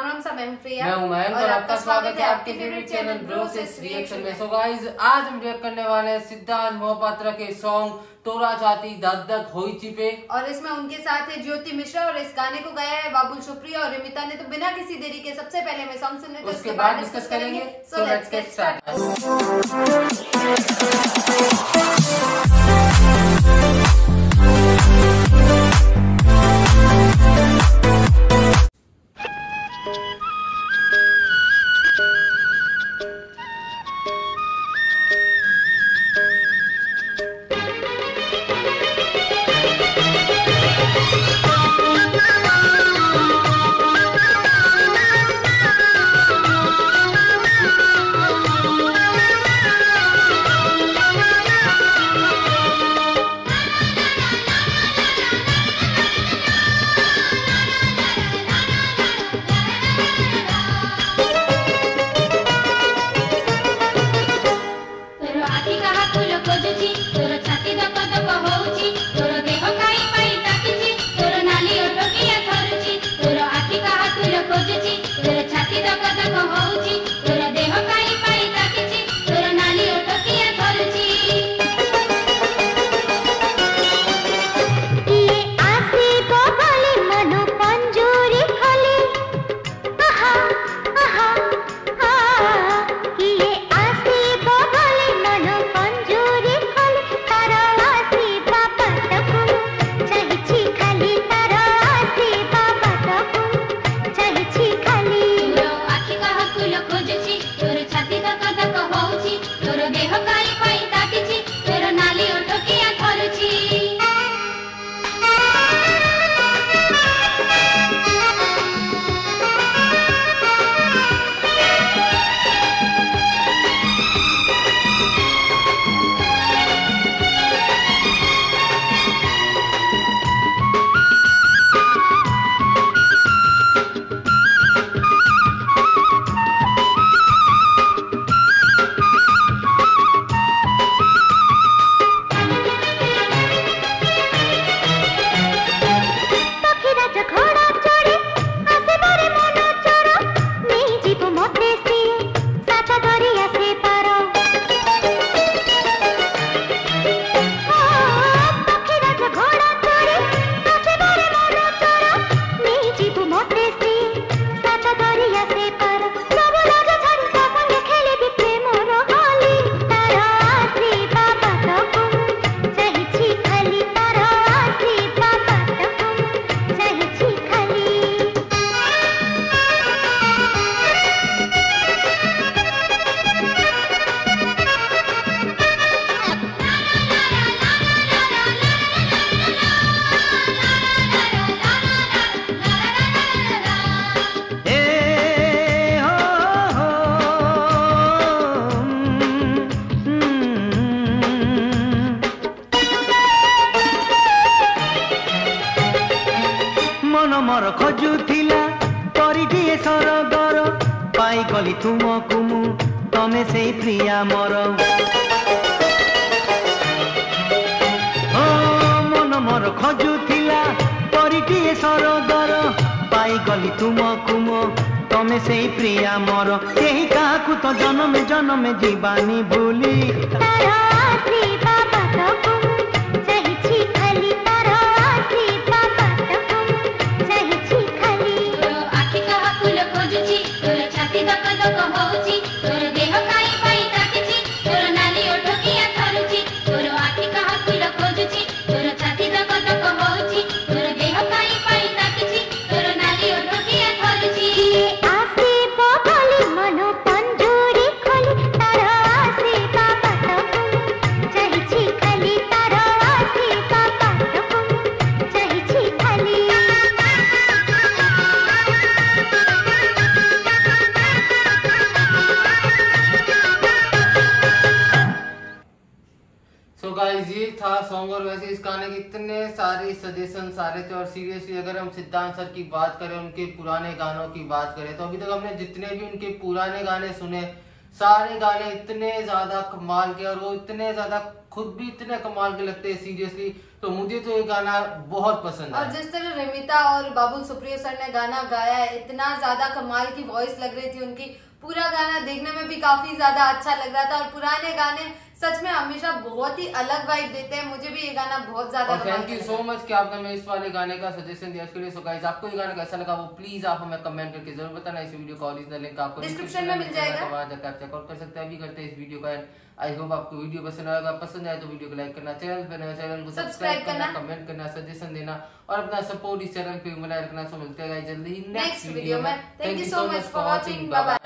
मैं हूं प्रिया। मैं हूं मयंक और आपका स्वागत है आपके फेवरेट चैनल ब्रोसेस रिएक्शन में। सो गाइस, आज हम रिएक्ट करने वाले हैं सिद्धांत मोहपात्रा के सॉन्ग तोरा चाहती धक धक होई चिपे, और इसमें उनके साथ है ज्योति मिश्रा और इस गाने को गाया है बाबुल सुप्रिया और रिमिता ने। तो बिना किसी देरी के सबसे पहले हमें सॉन्ग सुनने तो उसके बाद डिस्कस करेंगे। So let's get start. मोर खोजुला परिटिए सरगर पाई गली तुमको मु तमे से प्रिया मोर ओ मन मोर खोजुला परिटिए सरगर पाई गली तुमको मु तमे से प्रिया मोर यही काकू तो जन्म जन्म जीवानी भूली ये था सॉन्ग। और वैसे इस गाने के इतने सारे सजेशन सारे थे, और सीरियसली अगर हम सिद्धांत सर की बात करें, उनके पुराने गानों की बात करें, तो अभी तक हमने जितने भी उनके पुराने गाने सुने सारे गाने इतने ज्यादा कमाल के, और वो इतने ज्यादा खुद भी इतने कमाल के लगते हैं सीरियसली। तो मुझे तो ये गाना बहुत पसंद है। और जिस तरह रिमिता और बाबुल सुप्रियो सर ने गाना गाया है, इतना ज्यादा कमाल की वॉइस लग रही थी उनकी। पूरा गाना देखने में भी काफी ज्यादा अच्छा लग रहा था। और पुराने गाने सच में हमेशा बहुत ही अलग वाइब देते हैं। मुझे भी ये गाना बहुत ज्यादा थैंक यू सो मच कि आपने मैं इस वाले गाने का सजेशन दिया इसके लिए। सो गाइस, आपको ये गाना कैसा लगा वो प्लीज आप हमें कमेंट करके जरूर बताना। इस वीडियो का ओरिजिनल लिंक आपको डिस्क्रिप्शन में मिल जाएगा, वहां जाकर आप चेकआउट कर सकते हैं। अभी करते हैं इस वीडियो का। आई होप आपको वीडियो पसंद आएगा। पसंद आए तो वीडियो को लाइक करना, चैनल को सब्सक्राइब करना, कमेंट करना, सजेशन देना और अपना सपोर्ट इस चैनल पे बनाए रखना। सो मिलते हैं जल्दी ही नेक्स्ट वीडियो में। Thank you so much for watching. Bye bye.